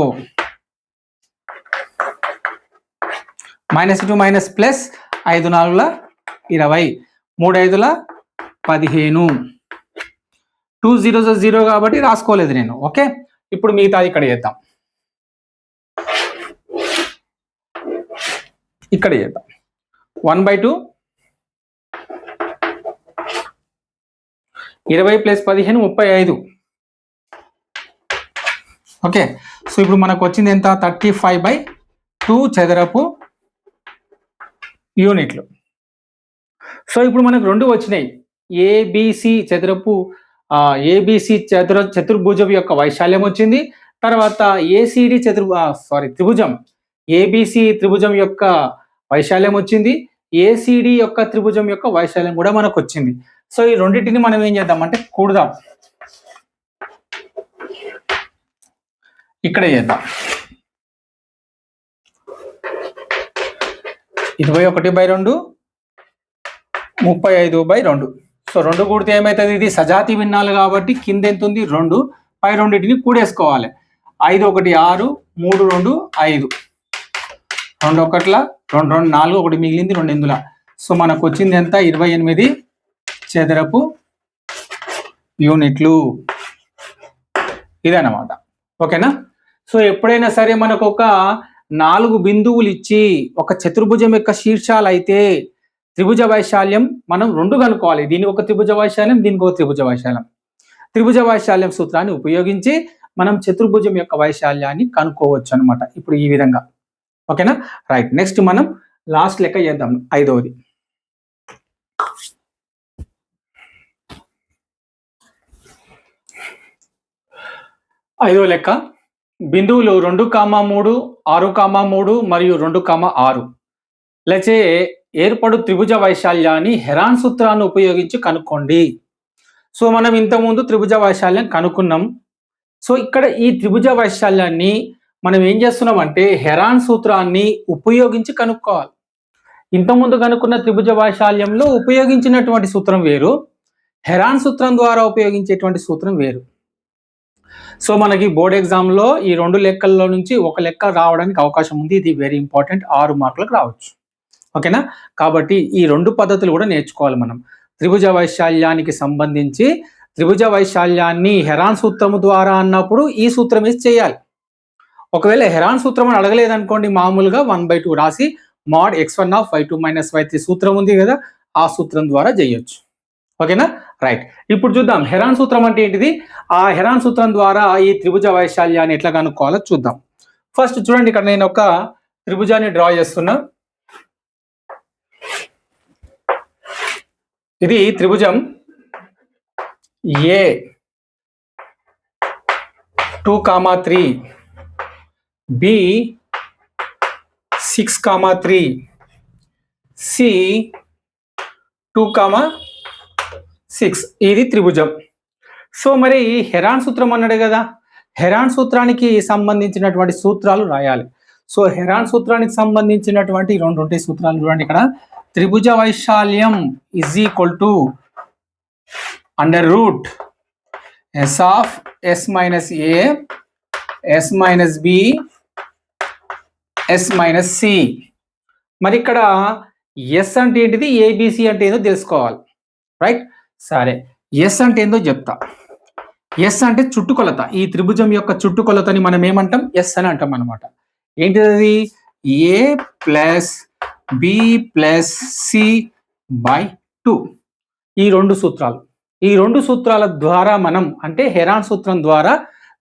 -2 minus plus 5 4 20 3 5 15 2 0 0 కాబట్టి రాసుకోలేదు నేను. ఓకే, ఇప్పుడు మిగతాది ఇక్కడ చేద్దాం. ఇక్కడ చేద్దాం 1/2 20 ప్లస్ 15 35. ఓకే, సో ఇప్పుడు మనకు వచ్చింది ఎంత 35/2 చదరపు యూనిట్లు. సో ఇప్పుడు మనకు రెండు వచ్చినాయి. ఏబిసి చదరపు ఏబిసి చతుర్భుజం యొక్క వైశాల్యం వచ్చింది. తర్వాత ఏసిడి త్రిభుజం ఏబిసి త్రిభుజం యొక్క వైశాల్యం వచ్చింది. ఏసిడి యొక్క త్రిభుజం యొక్క వైశాల్యం కూడా మనకు వచ్చింది. సో ఈ రెండింటిని మనం ఏం చేద్దాం అంటే కూడదాం. ఇక్కడ చేద్దాం 21/2 35/2. సో 2 కూడితే ఏమవుతుంది, ఇది సజాతి భిన్నాలు కాబట్టి కింద ఎంత ఉంది 2, పై రెండింటిని కూడేసుకోవాలి. 5 1 6 3 2 5 2 1 2 2 4 1 మిగిలింది 2 ఇందులో. సో మనకు వచ్చింది ఎంత 28 చదరపు యూనిట్లు. ఇదన్నమాట. ఓకేనా. సో ఎప్పుడైనా సరే మనకు ఒక 4 బిందువులు ఇచ్చి ఒక చతుర్భుజం యొక్క శీర్షాలు అయితే త్రిభుజ వైశాల్యం మనం 2 కనుక్కోవాలి. దీనికి ఒక త్రిభుజ వైశాల్యం, దీనికి ఒక త్రిభుజ వైశాల్యం. త్రిభుజ వైశాల్యం సూత్రాన్ని ఉపయోగించి మనం చతుర్భుజం యొక్క వైశాల్యాన్ని కనుక్కోవచ్చు అనమాట. ఇప్పుడు ఈ విధంగా. ఓకేనా. రైట్, నెక్స్ట్ మనం లాస్ట్ లెక్క చేద్దాం, 5వది. ఐదవ లెక్క, బిందువులు 2, 3, 6, 3 మరియు 2, 6 లచే ఏర్పడు త్రిభుజ వైశాల్యాన్ని హెరాన్ సూత్రాన్ని ఉపయోగించి కనుక్కోండి. సో మనం ఇంతకుముందు త్రిభుజ వైశాల్యం కనుక్కున్నాం. సో ఇక్కడ ఈ త్రిభుజ వైశాల్యాన్ని మనం ఏం చేస్తున్నాం అంటే హెరాన్ సూత్రాన్ని ఉపయోగించి కనుక్కోవాలి. ఇంతకుముందు కనుక్కున్న త్రిభుజ వైశాల్యంలో ఉపయోగించినటువంటి సూత్రం వేరు, హెరాన్ సూత్రం ద్వారా ఉపయోగించేటువంటి సూత్రం వేరు. సో మనకి బోర్డ్ ఎగ్జామ్లో ఈ 2 లెక్కల్లో నుంచి ఒక లెక్క రావడానికి అవకాశం ఉంది. ఇది వెరీ ఇంపార్టెంట్, 6 మార్కులకు రావచ్చు. ఓకేనా. కాబట్టి ఈ 2 పద్ధతులు కూడా నేర్చుకోవాలి మనం. త్రిభుజ వైశాల్యానికి సంబంధించి త్రిభుజ వైశాల్యాన్ని హెరాన్ సూత్రము ద్వారా అన్నప్పుడు ఈ సూత్రం వేసి చేయాలి. ఒకవేళ హెరాన్ సూత్రం అని అడగలేదనుకోండి, మామూలుగా 1/2 రాసి mod x1 of y2 - y3 సూత్రం ఉంది కదా, ఆ సూత్రం ద్వారా చేయొచ్చు. ఓకేనా. రైట్, ఇప్పుడు చూద్దాం హెరాన్ సూత్రం అంటే ఏంటిది. ఆ హెరాన్ సూత్రం ద్వారా ఈ త్రిభుజ వైశాల్యాన్ని ఎట్లా కనుక్కోవాలో చూద్దాం. ఫస్ట్ చూడండి, ఇక్కడ నేను ఒక త్రిభుజాన్ని డ్రా చేస్తున్నా. ఇది త్రిభుజం ఏ 2, 3, బి 6, 3, సి 2, 6. ఇది త్రిభుజం. సో మరి హెరాన్ సూత్రం అన్నాడు కదా, హెరాన్ సూత్రానికి సంబంధించినటువంటి సూత్రాలు రాయాలి. సో హెరాన్ సూత్రానికి సంబంధించినటువంటి 2 ఉంటాయి సూత్రాలు. చూడండి ఇక్కడ, త్రిభుజ వైశాల్యం is equal to √S of S minus A, S minus B, S minus C. మరి ఇక్కడ ఎస్ అంటే ఏంటిది, ఏబిసి అంటే ఏందో తెలుసుకోవాలి. రైట్, సరే ఎస్ అంటే ఏందో చెప్తా. ఎస్ అంటే చుట్టుకొలత. ఈ త్రిభుజం యొక్క చుట్టుకొలతని మనం ఏమంటాం, ఎస్ అని అంటాం అనమాట. ఏంటిది, A plus B plus C/2. ఈ 2 సూత్రాలు. ఈ 2 సూత్రాల ద్వారా మనం అంటే హెరాన్ సూత్రం ద్వారా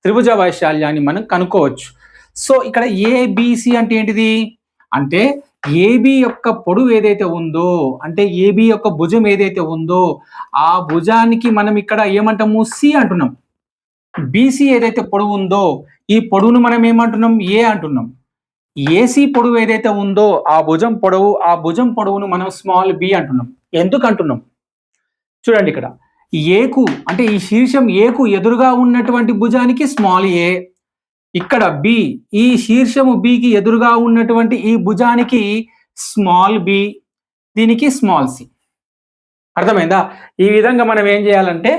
త్రిభుజ వైశాల్యాన్ని మనం కనుక్కోవచ్చు. సో ఇక్కడ ఏబిసి అంటే ఏంటిది అంటే ఏబి యొక్క పొడవు ఏదైతే ఉందో, అంటే ఏబి యొక్క భుజం ఏదైతే ఉందో ఆ భుజానికి మనం ఇక్కడ ఏమంటాము, సి అంటున్నాం. బీసీ ఏదైతే పొడవు ఉందో ఈ పొడవును మనం ఏమంటున్నాం, ఏ అంటున్నాం. ఏసీ పొడవు ఏదైతే ఉందో ఆ భుజం పొడవును మనం స్మాల్ బి అంటున్నాం. ఎందుకు అంటున్నాం చూడండి, ఇక్కడ ఏకు అంటే ఈ శీర్షం ఏకు ఎదురుగా ఉన్నటువంటి భుజానికి స్మాల్ ఏ, ఇక్కడ బి ఈ శీర్షము బికి ఎదురుగా ఉన్నటువంటి ఈ భుజానికి స్మాల్ బి, దీనికి స్మాల్ సి. అర్థమైందా? ఈ విధంగా మనం ఏం చేయాలంటే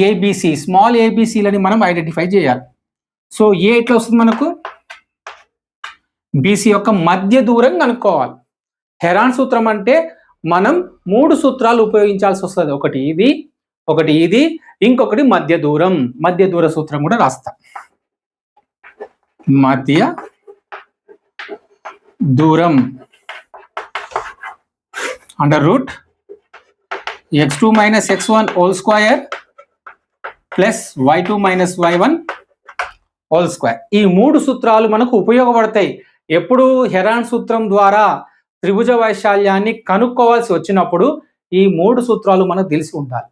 ఏబిసి, స్మాల్ ఏబిసిలని మనం ఐడెంటిఫై చేయాలి. సో ఏ ఎట్లా వస్తుంది మనకు, బీసీ యొక్క మధ్య దూరం కనుక్కోవాలి. హెరాన్ సూత్రం అంటే మనం 3 సూత్రాలు ఉపయోగించాల్సి వస్తుంది. ఒకటి ఇది, ఇంకొకటి మధ్య దూరం. మధ్య దూర సూత్రం కూడా రాస్తా. మధ్య దూరం √(x2 - x1) whole square plus y2 - y1 whole square. ఈ 3 సూత్రాలు మనకు ఉపయోగపడతాయి ఎప్పుడు హెరాన్ సూత్రం ద్వారా త్రిభుజ వైశాల్యాన్ని కనుక్కోవాల్సి వచ్చినప్పుడు. ఈ 3 సూత్రాలు మనకు తెలిసి ఉండాలి.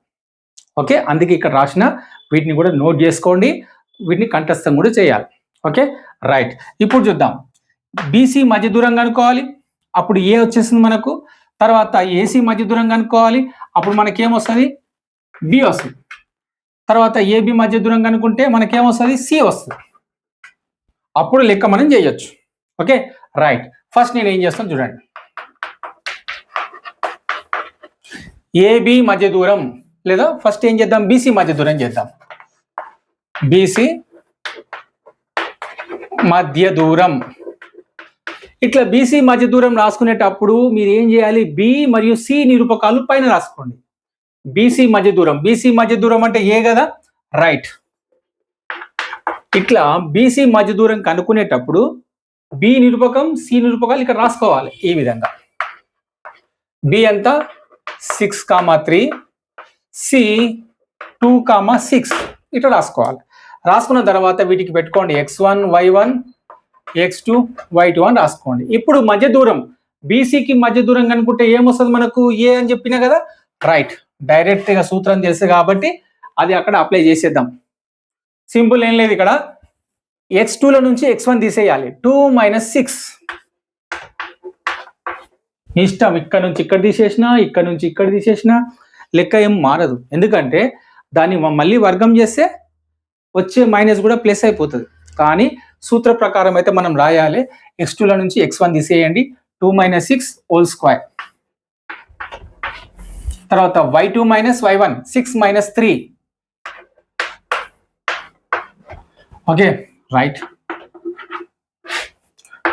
ఓకే, అందుకే ఇక్కడ రాసిన వీటిని కూడా నోట్ చేసుకోండి, వీటిని కంఠస్థం కూడా చేయాలి. Okay right. ఇప్పుడు చూద్దాం, బీసీ మధ్య దూరం కనుక్కోవాలి, అప్పుడు ఏ వచ్చేసింది మనకు. తర్వాత ఏసీ మధ్య దూరం కనుక్కోవాలి, అప్పుడు మనకేమొస్తుంది, బి వస్తుంది. తర్వాత ఏబి మధ్య దూరం కనుక్కుంటే మనకేమొస్తుంది, సి వస్తుంది. అప్పుడు లెక్క మనం చేయొచ్చు. Okay right. ఫస్ట్ నేను ఏం చేస్తాను చూడండి, ఏబి మధ్య దూరం, లేదా ఫస్ట్ ఏం చేద్దాం, బీసీ మధ్య దూరం చేద్దాం. బీసీ మధ్య దూరం. ఇట్లా బీసీ మధ్య దూరం రాసుకునేటప్పుడు మీరు ఏం చేయాలి, బి మరియు సి నిరూపకాలు పైన రాసుకోండి. బీసీ మధ్య దూరం అంటే ఏ కదా, రైట్. ఇట్లా బీసీ మధ్య దూరం కనుక్కునేటప్పుడు బి నిరూపకం, సి నిరూపకాలు ఇక్కడ రాసుకోవాలి. ఈ విధంగా బి ఎంత 6,3, సి 2,6 ఇట్లా రాసుకోవాలి. రాసుకున్న తర్వాత వీటికి పెట్టుకోండి x1 y1 x2 y2 అని రాసుకోండి. ఇప్పుడు మధ్య దూరం బీసీకి మధ్య దూరం కనుక్కుంటే ఏమొస్తుంది మనకు, ఏ అని చెప్పినా కదా, రైట్. డైరెక్ట్ గా సూత్రం తెలుసు కాబట్టి అది అక్కడ అప్లై చేసేద్దాం. సింపుల్, ఏం లేదు. ఇక్కడ x2 నుంచి x1 తీసేయాలి. 2 - 6 ఇష్టం, ఇక్కడ నుంచి ఇక్కడ తీసేసినా, ఇక్కడ నుంచి ఇక్కడ తీసేసినా లెక్క ఏం మారదు. ఎందుకంటే దాన్ని మళ్ళీ వర్గం చేస్తే వచ్చే మైనస్ కూడా ప్లస్ అయిపోతుంది. కానీ సూత్ర ప్రకారం అయితే మనం రాయాలి. x2 నుంచి x1 తీసేయండి, 2 - 6 హోల్ స్క్వేర్. తర్వాత y2 - y1 6 - 3. Okay right.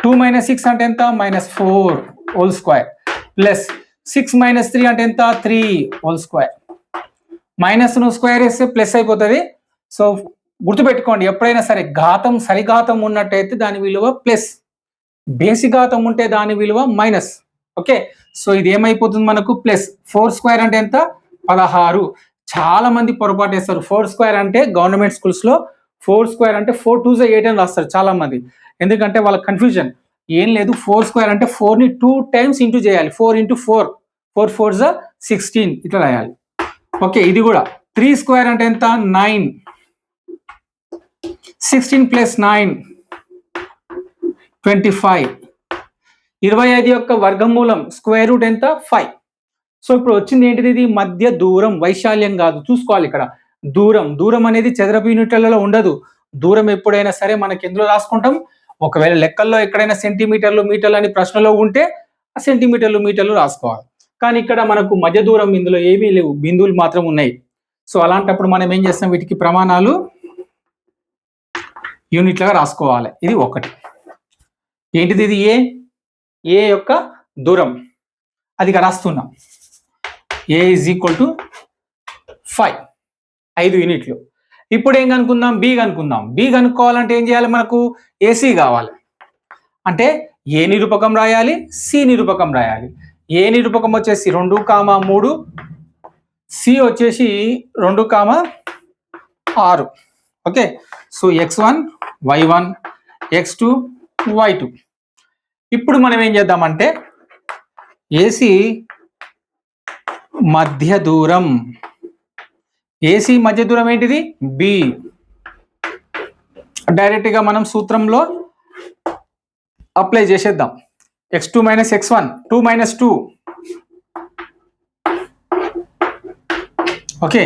2 - 6 అంటే ఎంత, -4 హోల్ స్క్వేర్, ప్లస్ 6 - 3 అంటే ఎంత, 3 హోల్ స్క్వేర్. మైనస్ ను స్క్వేర్ వేస్తే ప్లస్ అయిపోతుంది. సో గుర్తుపెట్టుకోండి, ఎప్పుడైనా సరే ఘాతం సరిఘాతం ఉన్నట్టయితే దాని విలువ ప్లస్, బేసి ఘాతం ఉంటే దాని విలువ మైనస్. ఓకే, సో ఇది ఏమైపోతుంది మనకు, ప్లస్. 4 స్క్వేర్ అంటే ఎంత, 16. చాలా మంది పొరపాటు వేస్తారు. 4 స్క్వేర్ అంటే గవర్నమెంట్ స్కూల్స్ లో 4 స్క్వేర్ అంటే 4 2 8 అని రాస్తారు చాలా మంది. ఎందుకంటే వాళ్ళ కన్ఫ్యూజన్. ఏం లేదు, 4 స్క్వేర్ అంటే 4 ని 2 టైమ్స్ ఇంటూ చేయాలి. 4 × 4, 4 4 16 ఇట్లా రాయాలి. ఓకే, ఇది కూడా 3 స్క్వేర్ అంటే ఎంత, 9. 16 + 9 25. 25 యొక్క వర్గమూలం స్క్వేర్ రూట్ ఎంత, 5. సో ఇప్పుడు వచ్చింది ఏంటిది, ఇది మధ్య దూరం, వైశాల్యం కాదు. చూసుకోవాలి ఇక్కడ దూరం అనేది చదరపు యూనిట్లలో ఉండదు. దూరం ఎప్పుడైనా సరే మనకి ఎందులో రాసుకుంటాం, ఒకవేళ లెక్కల్లో ఎక్కడైనా సెంటీమీటర్లు మీటర్లు అని ప్రశ్నలో ఉంటే ఆ సెంటీమీటర్లు మీటర్లు రాసుకోవాలి. కానీ ఇక్కడ మనకు మధ్య దూరం ఇందులో ఏమీ లేవు, బిందువులు మాత్రం ఉన్నాయి. సో అలాంటప్పుడు మనం ఏం చేస్తాం, వీటికి ప్రమాణాలు యూనిట్లుగా రాసుకోవాలి. ఇది ఒకటి. ఏంటిది, ఇది ఏ యొక్క దూరం, అది రాస్తున్నాం. ఏ = 5, 5 యూనిట్లు. ఇప్పుడు ఏం కనుక్కుందాం, బి కనుక్కుందాం. బి కనుక్కోవాలంటే ఏం చేయాలి, మనకు ఏసీ కావాలి. అంటే ఏ నిరూపకం రాయాలి, సి నిరూపకం రాయాలి. ఏ నిరూపకం వచ్చేసి 2,3, సి వచ్చేసి 2,6. Okay, so x1 y1 x2 y2. ఇప్పుడు మనం ఏం చేద్దామంటే ఏసీ మధ్య దూరం, ఏసీ మధ్య దూరం ఏంటిది? బి. డైరెక్ట్ గా మనం సూత్రంలో అప్లై చేసేద్దాం. x2 minus x1 2 minus 2, okay.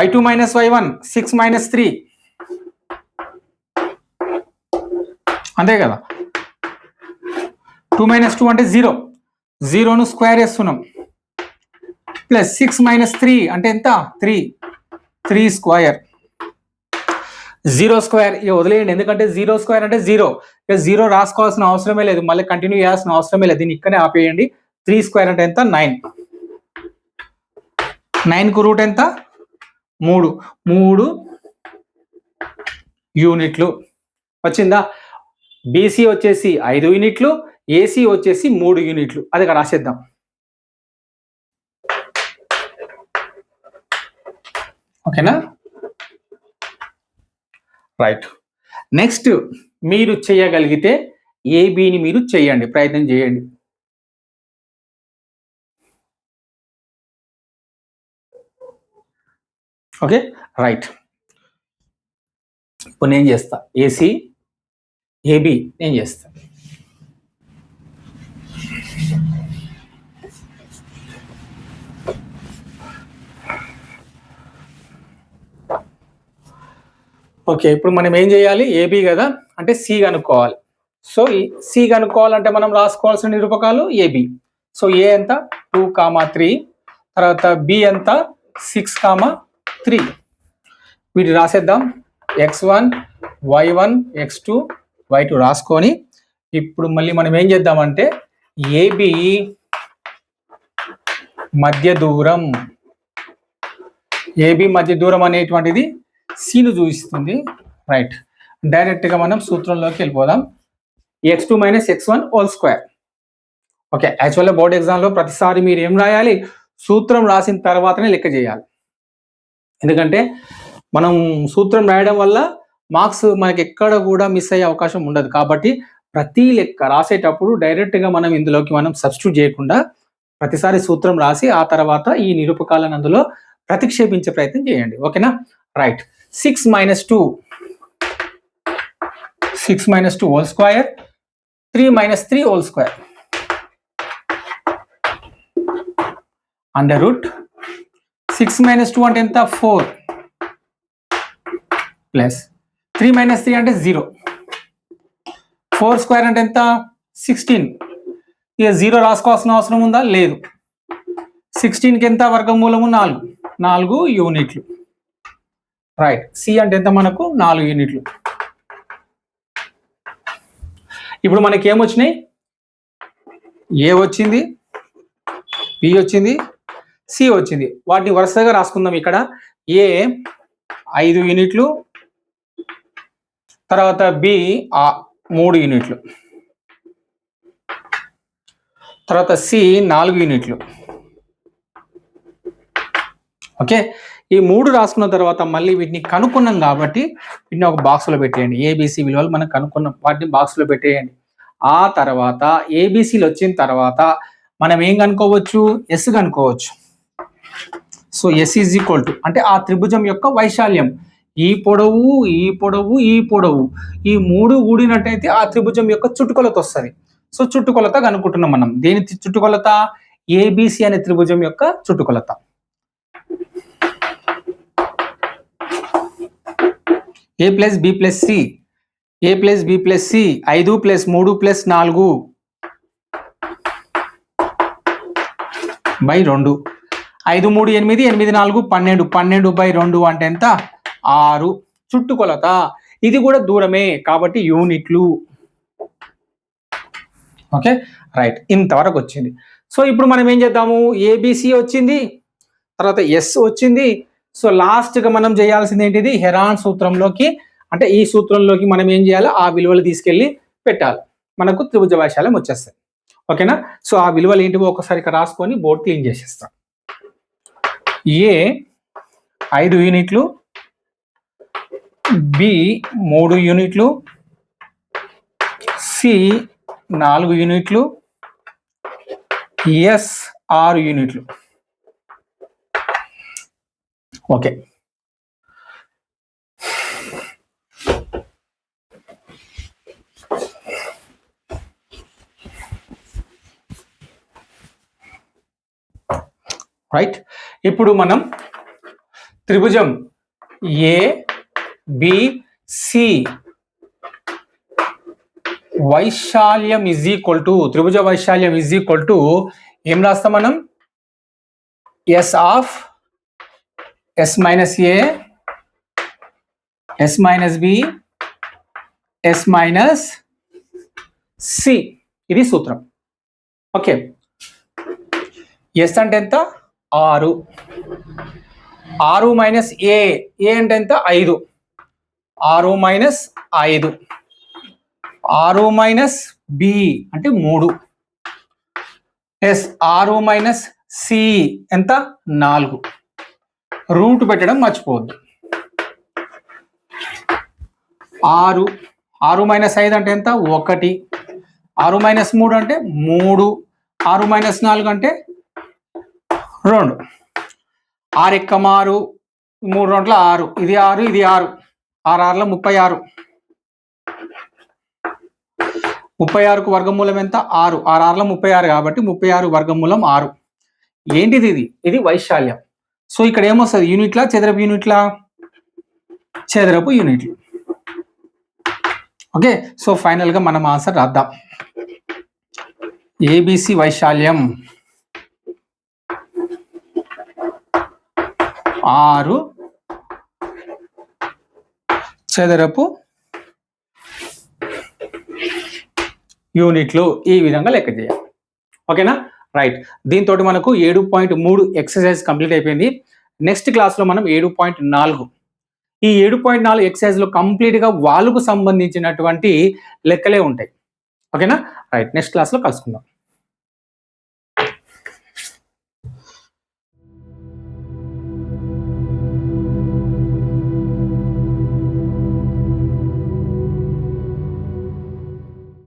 y2 minus y1 6 minus 3, అంతే కదా. 2 మైనస్ 2 అంటే 0, 0ను స్క్వేర్ వేస్తున్నాం, ప్లస్ 6 మైనస్ 3 అంటే ఎంత? 3, 3 స్క్వేర్. 0 స్క్వేర్ ఇక వదిలేయండి, ఎందుకంటే 0 స్క్వేర్ అంటే 0, ఇక 0 రాసుకోవాల్సిన అవసరమే లేదు, మళ్ళీ కంటిన్యూ చేయాల్సిన అవసరమే లేదు, దీన్ని ఇక్కడనే ఆపేయండి. 3 స్క్వేర్ అంటే ఎంత? 9. 9కు రూట్ ఎంత? 3 యూనిట్లు వచ్చిందా? బీసీ వచ్చేసి 5 యూనిట్లు, ఏసీ వచ్చేసి 3 యూనిట్లు. అది రాసేద్దాం. ఓకేనా? రైట్. నెక్స్ట్ మీరు చేయగలిగితే ఏబిని మీరు చేయండి, ప్రయత్నం చేయండి. Okay, right. ఇప్పుడు నేను చేస్తా ఏసీ, ఏబి నేను చేస్తా. ఓకే, ఇప్పుడు మనం ఏం చేయాలి? ఏబి కదా, అంటే సి కనుక్కోవాలి. సో ఈ సి కనుక్కోవాలంటే మనం రాసుకోవాల్సిన నిరూపకాలు ఏబి. సో ఏ ఎంత? 2, 3, తర్వాత బి ఎంత? 6, 3. వీటి రాసేద్దాం. x1 y1 x2 y2 రాసుకొని ఇప్పుడు మళ్ళీ మనం ఏం చేద్దామంటే ఏబి మధ్య దూరం, ఏబి మధ్య దూరం అనేటువంటిది సిను చూపిస్తుంది. రైట్, డైరెక్ట్ గా మనం సూత్రంలోకి వెళ్ళిపోదాం. x2 minus x1 whole square. Okay, యాక్చువల్గా బోర్డ్ ఎగ్జామ్లో ప్రతిసారి మీరు ఏం రాయాలి? సూత్రం రాసిన తర్వాతనే లెక్క చేయాలి. ఎందుకంటే మనం సూత్రం రాయడం వల్ల మార్క్స్ మనకి ఎక్కడ కూడా మిస్ అయ్యే అవకాశం ఉండదు. కాబట్టి ప్రతి లెక్క రాసేటప్పుడు డైరెక్ట్గా మనం ఇందులోకి మనం సబ్స్టిట్యూట్ చేయకుండా ప్రతిసారి సూత్రం రాసి ఆ తర్వాత ఈ నిరూపకాలను అందులో ప్రతిక్షేపించే ప్రయత్నం చేయండి. ఓకేనా? Right. 6 minus 2 whole square, 3 minus 3 whole square, under root 6 minus 2 అంటే ఎంత? 4, ప్లస్ 3 మైనస్ 3 అంటే 0, 4 స్క్వేర్ అంటే ఎంత? 16. ఇక 0 రాసుకోవాల్సిన అవసరం ఉందా? లేదు. 16కి ఎంత వర్గమూలము? 4 యూనిట్లు. రైట్. సి అంటే ఎంత మనకు? 4 యూనిట్లు. ఇప్పుడు మనకి ఏమొచ్చినాయి? ఏ వచ్చింది, బి వచ్చింది, సి వచ్చింది. వాటిని వరుసగా రాసుకుందాం. ఇక్కడ ఏ 5 యూనిట్లు, తర్వాత బి 3 యూనిట్లు, తర్వాత సి 4 యూనిట్లు. ఓకే, ఈ 3 రాసుకున్న తర్వాత మళ్ళీ వీటిని కనుక్కున్నాం కాబట్టి వీటిని ఒక బాక్స్లో పెట్టేయండి. ఏబిసి విలువలు మనం కనుక్కున్నాం, వాటిని బాక్స్లో పెట్టేయండి. ఆ తర్వాత ఏబిసిలు వచ్చిన తర్వాత మనం ఏం కనుక్కోవచ్చు? ఎస్ కనుక్కోవచ్చు. So S is equal to అంటే ఆ త్రిభుజం యొక్క వైశాల్యం. ఈ పొడవు, ఈ పొడవు, ఈ పొడవు, ఈ 3 కూడినట్టయితే ఆ త్రిభుజం యొక్క చుట్టుకొలత వస్తుంది. సో చుట్టుకొలత కనుక్కుంటున్నాం మనం. దేని చుట్టుకొలత? ఏబిసి అనే త్రిభుజం యొక్క చుట్టుకొలత. A plus B plus C, A plus B plus C 5 plus 3 plus 4 by 2. 5, 3, 8, 8, 4, 12, 12 by 2 అంటే ఎంత? 6. చుట్టుకొలత. ఇది కూడా దూరమే కాబట్టి యూనిట్లు. Okay, right. ఇంతవరకు వచ్చింది. సో ఇప్పుడు మనం ఏం చేద్దాము? ఏబిసి వచ్చింది, తర్వాత ఎస్ వచ్చింది. సో లాస్ట్గా మనం చేయాల్సింది ఏంటిది? హెరాన్ సూత్రంలోకి, అంటే ఈ సూత్రంలోకి మనం ఏం చేయాలి? ఆ విలువలు తీసుకెళ్ళి పెట్టాలి. మనకు త్రిభుజ వైశాల్యం వచ్చేస్తాయి. ఓకేనా? సో ఆ విలువలు ఏంటివో ఒకసారి ఇక్కడ రాసుకొని బోర్డ్ క్లీన్ చేసేస్తాం. ఏ 5 యూనిట్లు, బి 3 యూనిట్లు, సి 4 యూనిట్లు, ఎస్ 6 యూనిట్లు. Okay, right. ఇప్పుడు మనం త్రిభుజం ABC వైశాల్యం ఇజ్ ఈక్వల్ టు, త్రిభుజ వైశాల్యం ఇజ్ ఈక్వల్ టు ఏం రాస్తాం మనం? S of S minus A, S minus B, S minus C. ఇది సూత్రం. ఓకే, ఎస్ అంటే ఎంత? 6. 6 మైనస్ ఏ, ఏ అంటే ఎంత? 5. 6 మైనస్ 5. 6 మైనస్ బి అంటే 3. ఎస్ 6 మైనస్ సి ఎంత? 4. రూట్ పెట్టడం మర్చిపోవద్దు. 6 మైనస్ 5 అంటే ఎంత? 1. 6 మైనస్ 3 అంటే 3. 6 మైనస్ 4 అంటే 2. 6 ఎక్కమ 6, 3 2 6. ఇది 6, ఇది 6. 6 6 36. 36కు వర్గమూలం ఎంత? 6. 6 6 36 కాబట్టి 36 వర్గమూలం 6. ఏంటిది? ఇది వైశాల్యం. సో ఇక్కడ ఏమొస్తుంది? యూనిట్లా చదరపు యూనిట్లా? చదరపు యూనిట్లు. ఓకే, సో ఫైనల్ గా మనం ఆన్సర్ రాద్దాం. ABC వైశాల్యం 6 చదరపు యూనిట్లు. ఈ విధంగా లెక్క చేయాలి. ఓకేనా? రైట్. దీంతో మనకు 7.3 ఎక్సర్సైజ్ కంప్లీట్ అయిపోయింది. నెక్స్ట్ క్లాస్లో మనం 7.4, ఈ 7.4 ఎక్సర్సైజ్లో కంప్లీట్గా వాల్కు సంబంధించినటువంటి లెక్కలే ఉంటాయి. ఓకేనా? రైట్, నెక్స్ట్ క్లాస్లో కలుసుకుందాం.